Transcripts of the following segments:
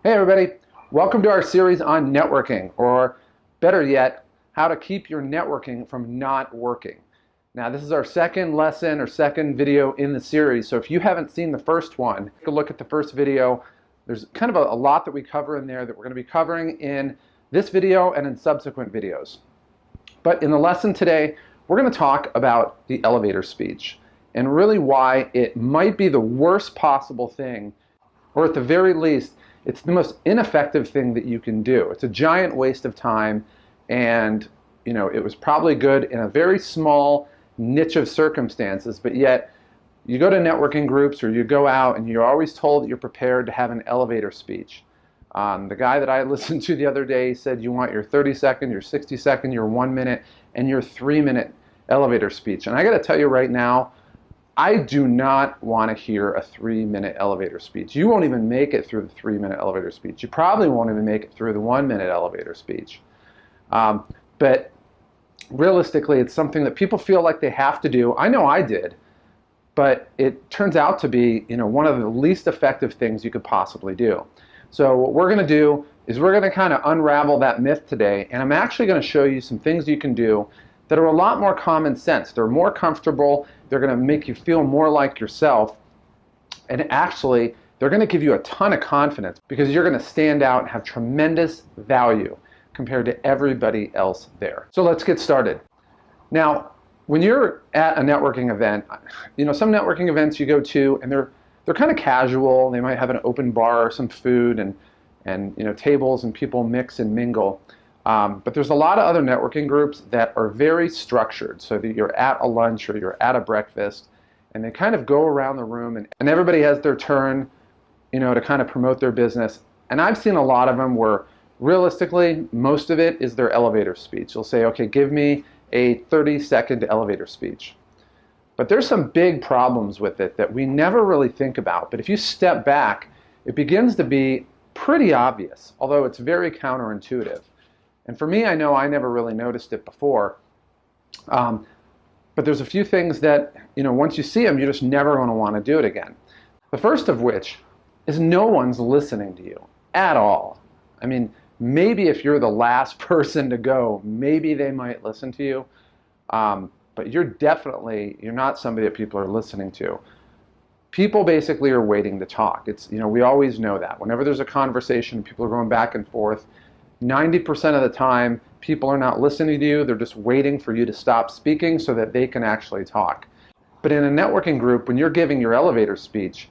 Hey everybody, welcome to our series on networking, or better yet, how to keep your networking from not working. Now this is our second lesson or second video in the series, so if you haven't seen the first one, take a look at the first video. There's kind of a lot that we cover in there that we're going to be covering in this video and in subsequent videos. But in the lesson today, we're going to talk about the elevator speech and really why it might be the worst possible thing, or at the very least, it's the most ineffective thing that you can do. It's a giant waste of time, and it was probably good in a very small niche of circumstances, but yet you go to networking groups or you go out and you're always told that you're prepared to have an elevator speech. The guy that I listened to the other day said you want your 30-second, your 60-second, your 1 minute, and your 3-minute elevator speech. And I got to tell you right now, I do not want to hear a 3-minute elevator speech. You won't even make it through the 3-minute elevator speech. You probably won't even make it through the 1-minute elevator speech. But realistically, it's something that people feel like they have to do. I know I did, but it turns out to be one of the least effective things you could possibly do. So what we're going to do is we're going to kind of unravel that myth today, and I'm actually going to show you some things you can do that are a lot more common sense. They're more comfortable, they're going to make you feel more like yourself, and actually they're going to give you a ton of confidence because you're going to stand out and have tremendous value compared to everybody else there. So let's get started. Now, when you're at a networking event, some networking events you go to and they're kind of casual. They might have an open bar or some food and tables and people mix and mingle. But there's a lot of other networking groups that are very structured, so that you're at a lunch or you're at a breakfast and they kind of go around the room and everybody has their turn to kind of promote their business. And I've seen a lot of them where realistically most of it is their elevator speech. You'll say, okay, give me a 30-second elevator speech. But there's some big problems with it that we never really think about. But if you step back, it begins to be pretty obvious, although it's very counterintuitive. And for me, I know I never really noticed it before. But there's a few things that, once you see them, you're just never going to want to do it again. The first of which is no one's listening to you at all. I mean, maybe if you're the last person to go, maybe they might listen to you. But you're not somebody that people are listening to. People basically are waiting to talk. We always know that. Whenever there's a conversation, people are going back and forth. 90% of the time, people are not listening to you. They're just waiting for you to stop speaking so that they can actually talk. But in a networking group, when you're giving your elevator speech,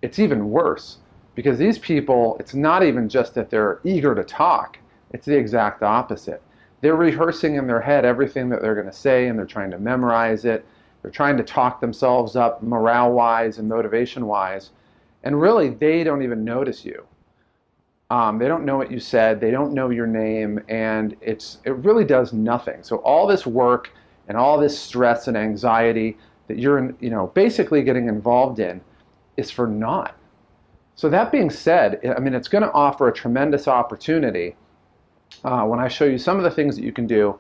it's even worse. Because these people, it's not even just that they're eager to talk. It's the exact opposite. They're rehearsing in their head everything that they're going to say, and they're trying to memorize it. They're trying to talk themselves up morale-wise and motivation-wise. And really, they don't even notice you. They don't know what you said. They don't know your name. And it really does nothing. So all this work and all this stress and anxiety that you're basically getting involved in is for naught. So that being said, it's going to offer a tremendous opportunity when I show you some of the things that you can do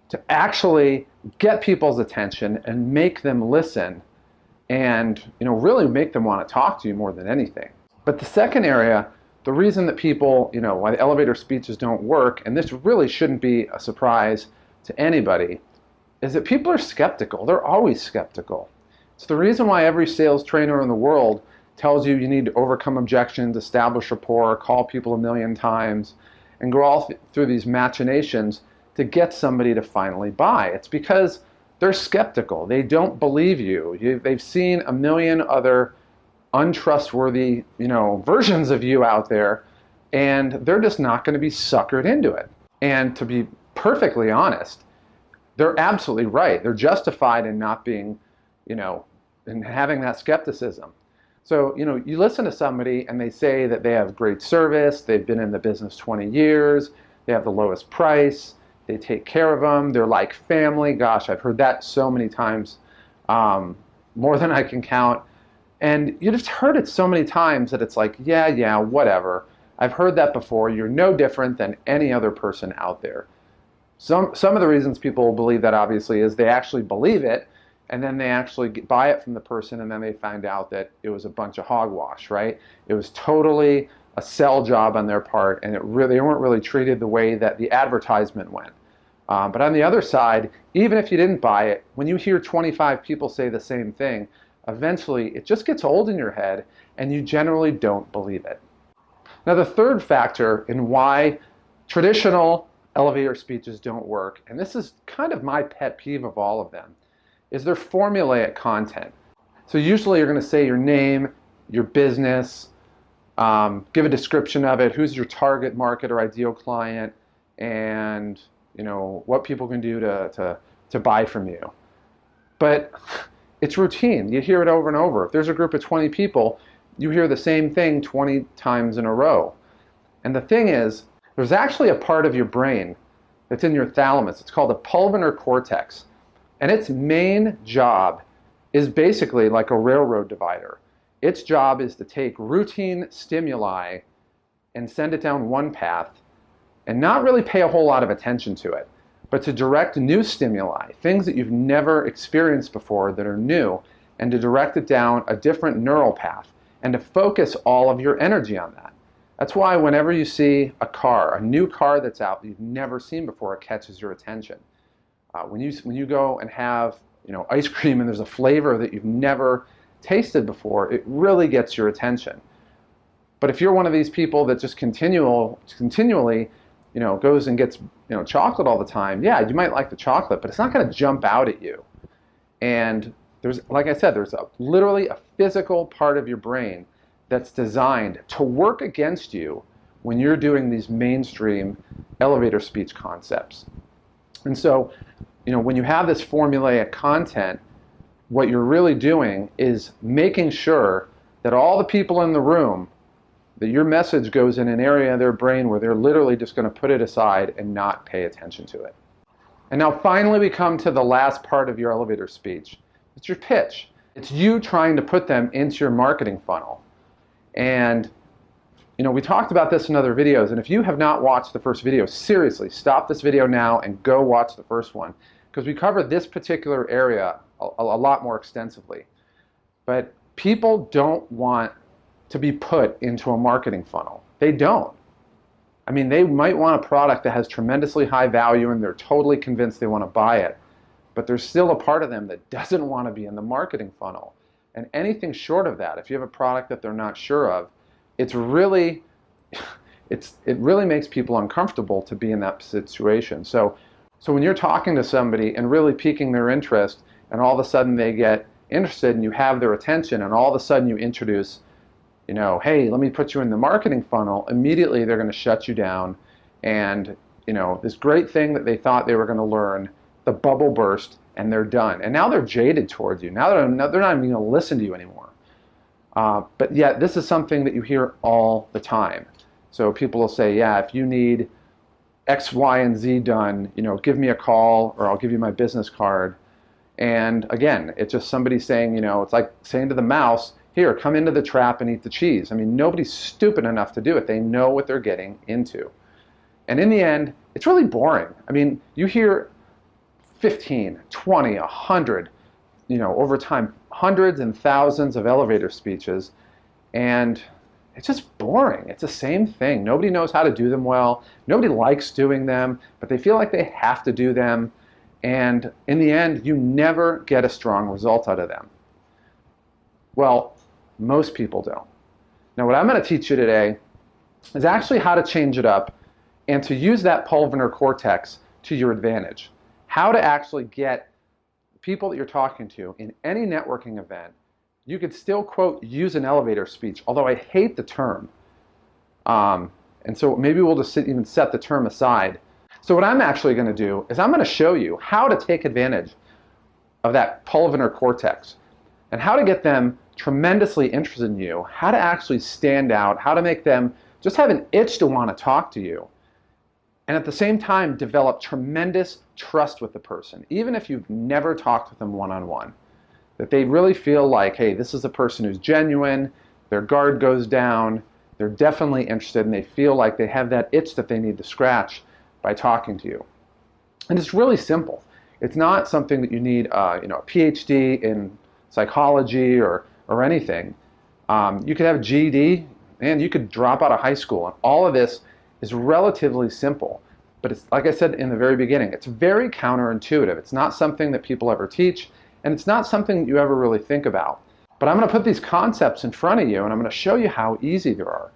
to actually get people's attention and make them listen and really make them want to talk to you more than anything. But the second area, the reason that people, why the elevator speeches don't work, and this really shouldn't be a surprise to anybody, is that people are skeptical. They're always skeptical. It's the reason why every sales trainer in the world tells you need to overcome objections, establish rapport, call people 1,000,000 times, and go all through these machinations to get somebody to finally buy. It's because they're skeptical. They don't believe you. They've seen 1,000,000 other untrustworthy, versions of you out there, and they're just not going to be suckered into it. And to be perfectly honest, they're absolutely right. They're justified in not being, in having that skepticism. So, you listen to somebody and they say that they have great service, they've been in the business 20 years, they have the lowest price, they take care of them, they're like family. Gosh, I've heard that so many times, more than I can count. And you just heard it so many times that it's like, yeah, whatever. I've heard that before. You're no different than any other person out there. Some of the reasons people believe that, obviously, is they actually believe it, and then they actually buy it from the person, and then they find out that it was a bunch of hogwash, right? It was totally a sell job on their part, and they weren't really treated the way that the advertisement went. But on the other side, even if you didn't buy it, when you hear 25 people say the same thing, eventually it just gets old in your head and you generally don't believe it. Now, the third factor in why traditional elevator speeches don't work, and this is kind of my pet peeve of all of them, is their formulaic content. So usually you're going to say your name, your business, give a description of it, who's your target market or ideal client, and what people can do to buy from you. But it's routine. You hear it over and over. If there's a group of 20 people, you hear the same thing 20 times in a row. And the thing is, there's actually a part of your brain that's in your thalamus. It's called the pulvinar cortex. And its main job is basically like a railroad divider. Its job is to take routine stimuli and send it down one path and not really pay a whole lot of attention to it, but to direct new stimuli, things that you've never experienced before that are new, and to direct it down a different neural path and to focus all of your energy on that. That's why whenever you see a new car that's out that you've never seen before, it catches your attention. When you go and have ice cream and there's a flavor that you've never tasted before, it really gets your attention. But if you're one of these people that just continually goes and gets chocolate all the time, yeah, you might like the chocolate, but it's not going to jump out at you. And like I said, there's literally a physical part of your brain that's designed to work against you when you're doing these mainstream elevator speech concepts. And so, when you have this formulaic content, what you're really doing is making sure that all the people in the room, that your message goes in an area of their brain where they're literally just going to put it aside and not pay attention to it. And now finally we come to the last part of your elevator speech. It's your pitch. It's you trying to put them into your marketing funnel. And we talked about this in other videos, and if you have not watched the first video, seriously, stop this video now and go watch the first one, because we covered this particular area a lot more extensively. But people don't want to be put into a marketing funnel. They don't. I mean, they might want a product that has tremendously high value and they're totally convinced they want to buy it, but there's still a part of them that doesn't want to be in the marketing funnel. And anything short of that, if you have a product that they're not sure of, it really makes people uncomfortable to be in that situation. So when you're talking to somebody and really piquing their interest, and all of a sudden they get interested and you have their attention, and all of a sudden you introduce, hey, let me put you in the marketing funnel, immediately they're going to shut you down. And this great thing that they thought they were going to learn, the bubble burst, and they're done. And now they're jaded towards you. Now they're not even going to listen to you anymore. But yet this is something that you hear all the time. So people will say, yeah, if you need X, Y, and Z done, give me a call, or I'll give you my business card. And again, it's just somebody saying, it's like saying to the mouse, here, come into the trap and eat the cheese. I mean, nobody's stupid enough to do it. They know what they're getting into. And in the end, it's really boring. I mean, you hear 15, 20, 100, over time, hundreds and thousands of elevator speeches, and it's just boring. It's the same thing. Nobody knows how to do them well. Nobody likes doing them, but they feel like they have to do them. And in the end, you never get a strong result out of them. Well, most people don't. Now, what I'm going to teach you today is actually how to change it up and to use that pulvinar cortex to your advantage. How to actually get people that you're talking to in any networking event. You could still, quote, use an elevator speech, although I hate the term. And so maybe we'll just even set the term aside. So what I'm actually going to do is I'm going to show you how to take advantage of that pulvinar cortex and how to get them tremendously interested in you, how to actually stand out, how to make them just have an itch to want to talk to you, and at the same time develop tremendous trust with the person, even if you've never talked with them one-on-one. That they really feel like, hey, this is a person who's genuine, their guard goes down, they're definitely interested, and they feel like they have that itch that they need to scratch by talking to you. And it's really simple. It's not something that you need a PhD in psychology or anything. You could have a GED, and you could drop out of high school. And all of this is relatively simple. But it's, like I said in the very beginning, it's very counterintuitive. It's not something that people ever teach, and it's not something you ever really think about. But I'm going to put these concepts in front of you, and I'm going to show you how easy they are.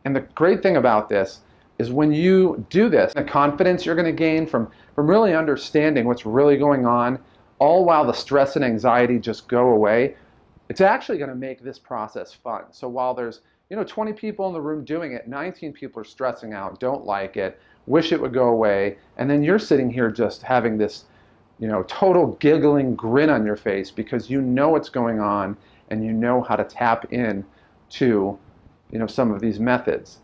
And the great thing about this is when you do this, the confidence you're going to gain from really understanding what's really going on, all while the stress and anxiety just go away, it's actually going to make this process fun. So while there's 20 people in the room doing it, 19 people are stressing out, don't like it, wish it would go away, and then you're sitting here just having this total giggling grin on your face because you know what's going on and you know how to tap in to some of these methods.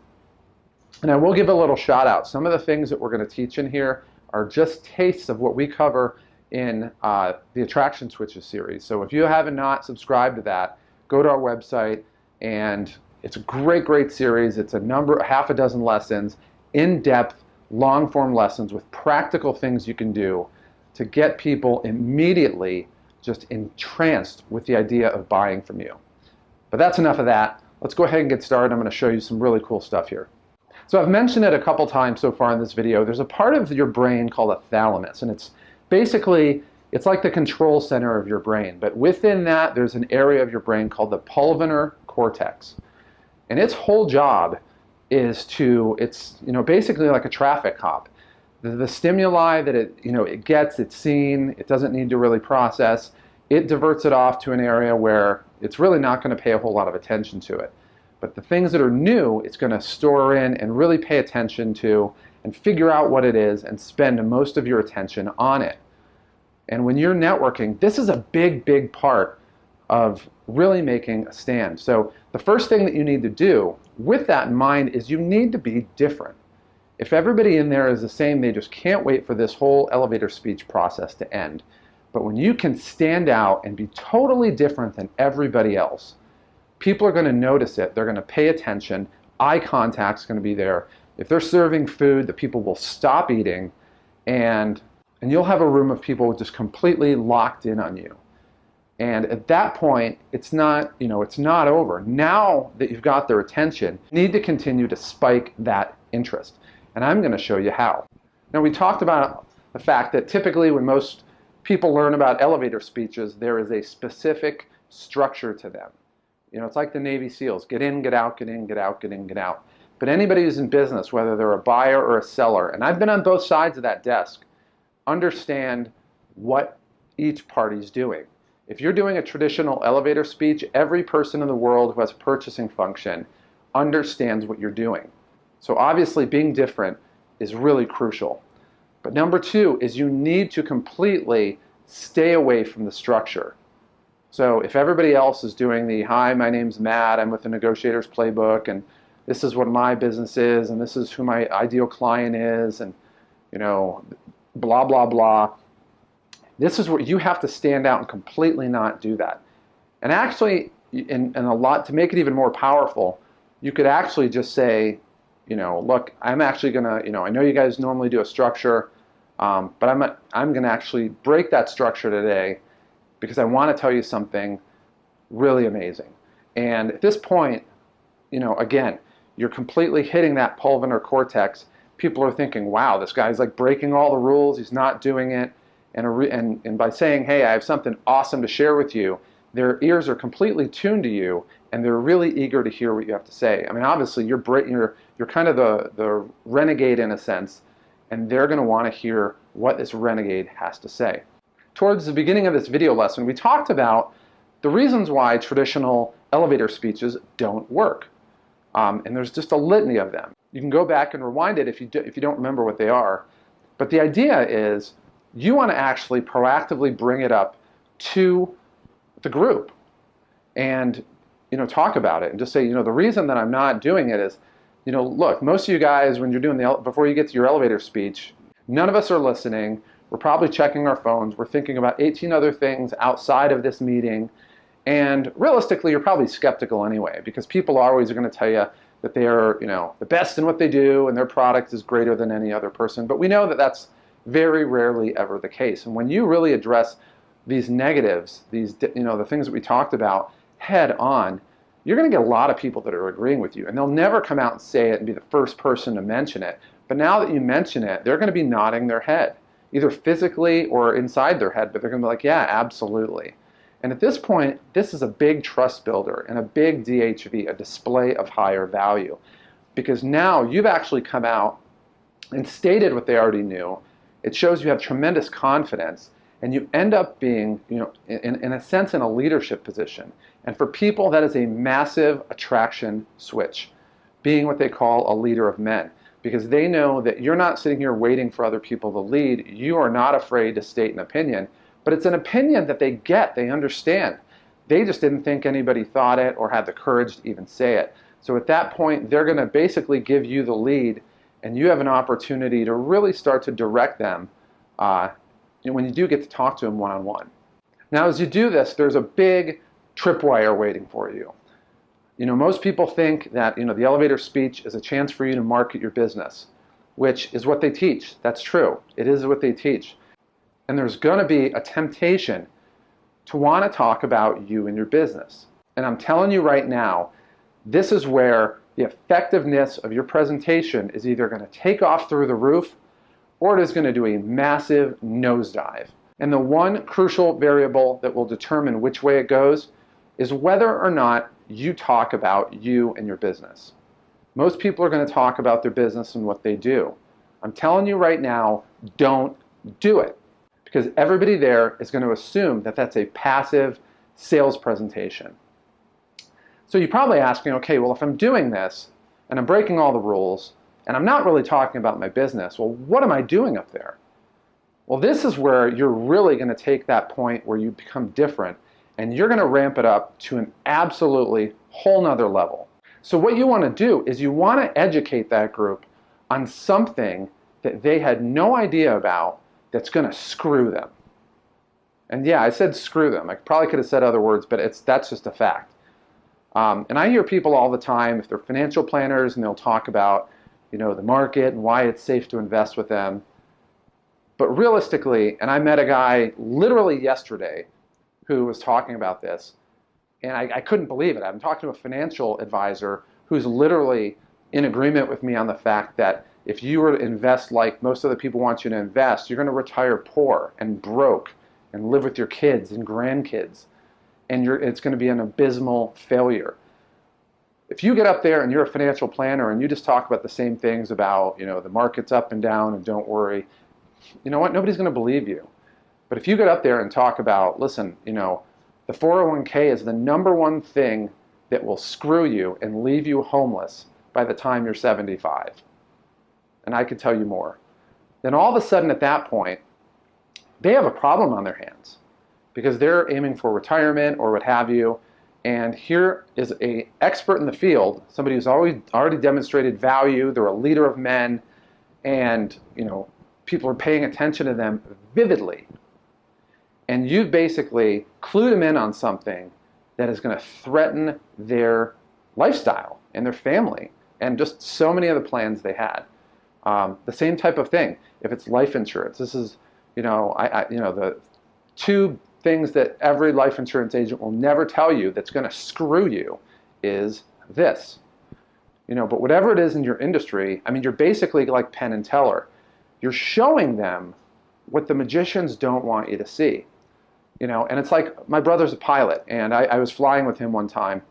And I will give a little shout out. Some of the things that we're going to teach in here are just tastes of what we cover in the Attraction Switches series. So if you haven't not subscribed to that, go to our website, and it's a great series. It's half a dozen lessons, in-depth, long-form lessons with practical things you can do to get people immediately just entranced with the idea of buying from you. But that's enough of that. Let's go ahead and get started. I'm going to show you some really cool stuff here. So I've mentioned it a couple times so far in this video. There's a part of your brain called a thalamus, and it's like the control center of your brain. But within that, there's an area of your brain called the pulvinar cortex. And its whole job is it's basically like a traffic cop. The stimuli that it gets, it's seen, it doesn't need to really process, it diverts it off to an area where it's really not going to pay a whole lot of attention to it. But the things that are new, it's going to store in and really pay attention to and figure out what it is and spend most of your attention on it. And when you're networking, this is a big part of really making a stand. So the first thing that you need to do with that in mind is you need to be different. If everybody in there is the same, they just can't wait for this whole elevator speech process to end. But when you can stand out and be totally different than everybody else, people are going to notice it. They're going to pay attention. Eye contact's going to be there. If they're serving food, the people will stop eating, and you'll have a room of people just completely locked in on you. And at that point, it's not over. Now that you've got their attention, you need to continue to spike that interest. And I'm going to show you how. Now, we talked about the fact that typically when most people learn about elevator speeches, there is a specific structure to them. It's like the Navy SEALs. Get in, get out, get in, get out, get in, get out. But anybody who's in business, whether they're a buyer or a seller, and I've been on both sides of that desk, understand what each party's doing. If you're doing a traditional elevator speech, every person in the world who has a purchasing function understands what you're doing. So obviously being different is really crucial. But number two is you need to completely stay away from the structure. So if everybody else is doing the, hi, my name's Matt, I'm with the Negotiator's Playbook, and this is what my business is, and this is who my ideal client is, and blah, blah, blah. This is where you have to stand out and completely not do that. And actually, and a lot, to make it even more powerful, you could actually just say, look, I'm actually going to, I know you guys normally do a structure, but I'm going to actually break that structure today because I want to tell you something really amazing. And at this point, again, you're completely hitting that pulvinar cortex. People are thinking, wow, this guy's like breaking all the rules, he's not doing it. And by saying, hey, I have something awesome to share with you, their ears are completely tuned to you, and they're really eager to hear what you have to say. I mean, obviously, you're kind of the renegade in a sense, and they're going to want to hear what this renegade has to say. Towards the beginning of this video lesson, we talked about the reasons why traditional elevator speeches don't work. And there's just a litany of them. You can go back and rewind it if you don't remember what they are. But the idea is you want to actually proactively bring it up to the group and talk about it and just say, the reason that I'm not doing it is, look, most of you guys, when you're doing before you get to your elevator speech, none of us are listening. We're probably checking our phones. We're thinking about 18 other things outside of this meeting. And realistically, you're probably skeptical anyway, because people are always going to tell you that they are, the best in what they do and their product is greater than any other person. But we know that that's very rarely ever the case. And when you really address these negatives, the things that we talked about head on, you're going to get a lot of people that are agreeing with you, and they'll never come out and say it and be the first person to mention it. But now that you mention it, they're going to be nodding their head, either physically or inside their head, but they're going to be like, yeah, absolutely. And at this point, this is a big trust builder and a big DHV, a display of higher value, because now you've actually come out and stated what they already knew. It shows you have tremendous confidence, and you end up being, in a sense, in a leadership position. And for people, that is a massive attraction switch, being what they call a leader of men, because they know that you're not sitting here waiting for other people to lead. You are not afraid to state an opinion, but it's an opinion that they get, they understand. They just didn't think anybody thought it or had the courage to even say it. So at that point, they're going to basically give you the lead, and you have an opportunity to really start to direct them when you do get to talk to them one-on-one. Now, as you do this, there's a big tripwire waiting for you. Most people think that the elevator speech is a chance for you to market your business, which is what they teach. That's true. It is what they teach. And there's going to be a temptation to want to talk about you and your business. And I'm telling you right now, this is where the effectiveness of your presentation is either going to take off through the roof, or it is going to do a massive nosedive. And the one crucial variable that will determine which way it goes is whether or not you talk about you and your business. Most people are going to talk about their business and what they do. I'm telling you right now, don't do it, because everybody there is going to assume that that's a passive sales presentation. So you're probably asking, okay, well, if I'm doing this and I'm breaking all the rules and I'm not really talking about my business, well, what am I doing up there? Well, this is where you're really going to take that point where you become different, and you're going to ramp it up to an absolutely whole nother level. So what you want to do is you want to educate that group on something that they had no idea about that's going to screw them. And yeah, I said screw them. I probably could have said other words, but that's just a fact. And I hear people all the time, if they're financial planners, and they'll talk about the market and why it's safe to invest with them. But realistically, and I met a guy literally yesterday who was talking about this, and I couldn't believe it. I'm talking to a financial advisor who's literally in agreement with me on the fact that if you were to invest like most of the people want you to invest, you're going to retire poor and broke and live with your kids and grandkids, and it's going to be an abysmal failure. If you get up there and you're a financial planner and you just talk about the same things about, the market's up and down and don't worry, you know what? Nobody's going to believe you. But if you get up there and talk about, listen, the 401k is the number one thing that will screw you and leave you homeless by the time you're 75. And I could tell you more. Then all of a sudden at that point, they have a problem on their hands because they're aiming for retirement or what have you. And here is an expert in the field, somebody who's already demonstrated value. They're a leader of men, and people are paying attention to them vividly. And you've basically clued them in on something that is going to threaten their lifestyle and their family and just so many of the plans they had. The same type of thing. If it's life insurance, this is, the two things that every life insurance agent will never tell you that's going to screw you is this. But whatever it is in your industry, you're basically like Penn and Teller. You're showing them what the magicians don't want you to see. And it's like, my brother's a pilot, and I was flying with him one time.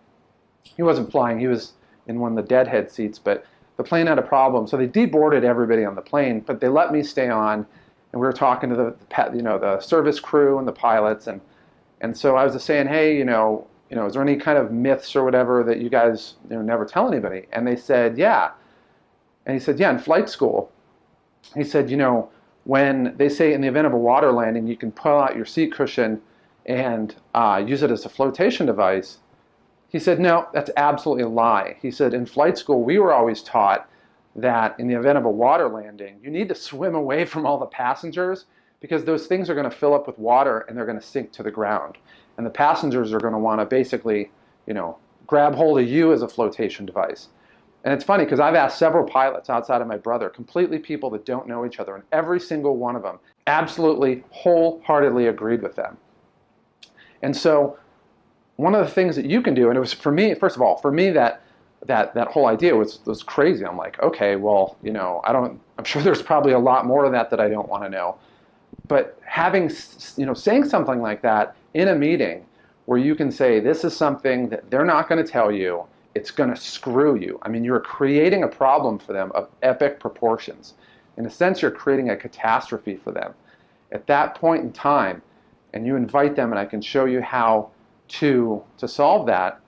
He wasn't flying, he was in one of the deadhead seats, but the plane had a problem, so they deboarded everybody on the plane, but they let me stay on, and we were talking to the service crew and the pilots, and so I was just saying, hey, is there any kind of myths or whatever that you guys never tell anybody? And they said, yeah. And he said, yeah, in flight school, he said, when they say in the event of a water landing, you can pull out your seat cushion and use it as a flotation device. He said, no, that's absolutely a lie. He said, in flight school, we were always taught that in the event of a water landing, you need to swim away from all the passengers because those things are going to fill up with water and they're going to sink to the ground. And the passengers are going to want to basically, grab hold of you as a flotation device. And it's funny because I've asked several pilots outside of my brother, completely people that don't know each other, and every single one of them absolutely wholeheartedly agreed with them. And so one of the things that you can do, and it was for me, first of all, for me that whole idea was crazy. I'm like, okay, well, I'm sure there's probably a lot more of that I don't want to know. But saying something like that in a meeting where you can say, this is something that they're not going to tell you, it's going to screw you. I mean, you're creating a problem for them of epic proportions. In a sense, you're creating a catastrophe for them. At that point in time, and you invite them, and I can show you how to solve that,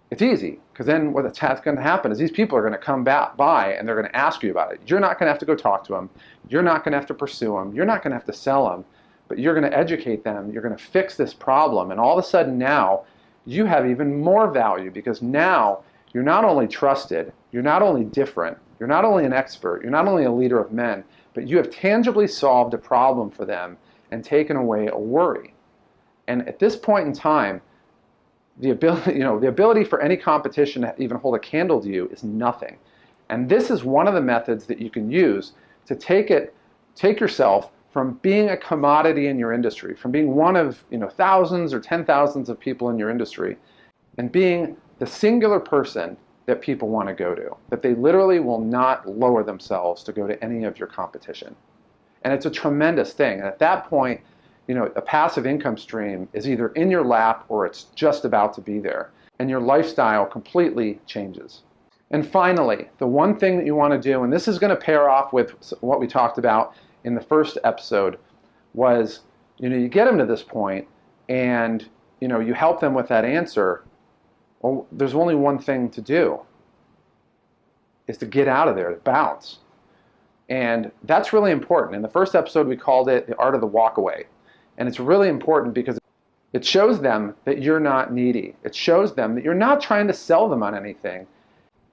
it's easy. Because then what's going to happen is these people are going to come by and they're going to ask you about it. You're not going to have to go talk to them. You're not going to have to pursue them. You're not going to have to sell them. But you're going to educate them. You're going to fix this problem. And all of a sudden now, you have even more value, because now you're not only trusted, you're not only different, you're not only an expert, you're not only a leader of men, but you have tangibly solved a problem for them and taken away a worry. And at this point in time, the ability for any competition to even hold a candle to you is nothing. And this is one of the methods that you can use to take yourself from being a commodity in your industry, from being one of thousands or 10,000s of people in your industry, and being the singular person that people want to go to, that they literally will not lower themselves to go to any of your competition. And it's a tremendous thing. And at that point, a passive income stream is either in your lap or it's just about to be there. And your lifestyle completely changes. And finally, the one thing that you want to do, and this is going to pair off with what we talked about in the first episode, was you get them to this point and you help them with that answer. Well, there's only one thing to do, is to get out of there, to bounce. And that's really important. In the first episode, we called it the art of the walkaway. And it's really important because it shows them that you're not needy. It shows them that you're not trying to sell them on anything.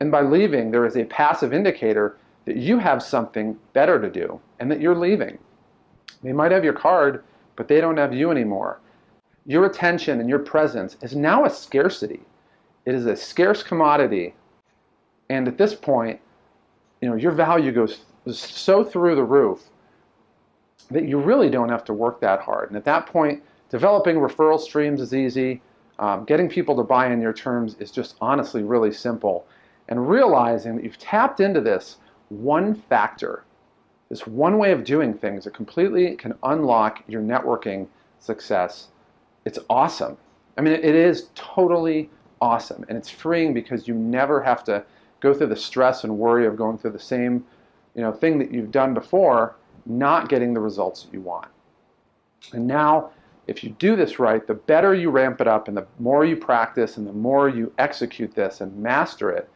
And by leaving, there is a passive indicator that you have something better to do and that you're leaving. They might have your card, but they don't have you anymore. Your attention and your presence is now a scarcity. It is a scarce commodity. And at this point, your value goes so through the roof that you really don't have to work that hard. And at that point, developing referral streams is easy. Getting people to buy in your terms is just honestly really simple. And realizing that you've tapped into this one factor, this one way of doing things that completely can unlock your networking success, it's awesome. I mean, it is totally awesome. And it's freeing because you never have to go through the stress and worry of going through the same thing that you've done before, not getting the results that you want. And now, if you do this right, the better you ramp it up and the more you practice and the more you execute this and master it,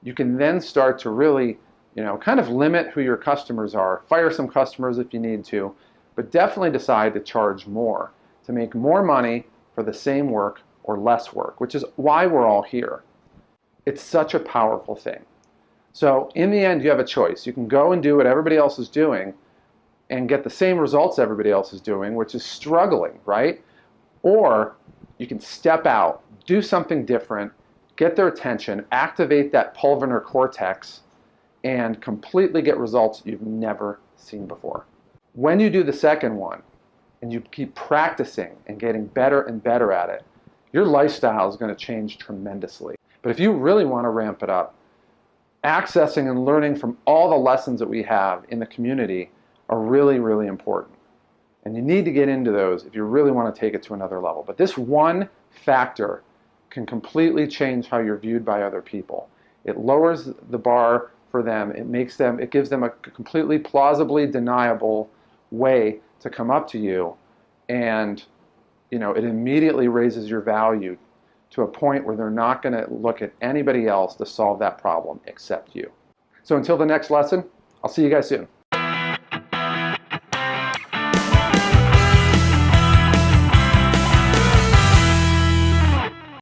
you can then start to really, kind of limit who your customers are, fire some customers if you need to, but definitely decide to charge more, to make more money for the same work or less work, which is why we're all here. It's such a powerful thing. So in the end, you have a choice. You can go and do what everybody else is doing and get the same results everybody else is doing, which is struggling, right? Or you can step out, do something different, get their attention, activate that pulvinar cortex, and completely get results you've never seen before. When you do the second one, and you keep practicing and getting better and better at it, your lifestyle is going to change tremendously. But if you really want to ramp it up, accessing and learning from all the lessons that we have in the community are really, really important. And you need to get into those if you really want to take it to another level. But this one factor can completely change how you're viewed by other people. It lowers the bar for them. It gives them a completely plausibly deniable way to come up to you, and it immediately raises your value to a point where they're not going to look at anybody else to solve that problem except you. So until the next lesson, I'll see you guys soon.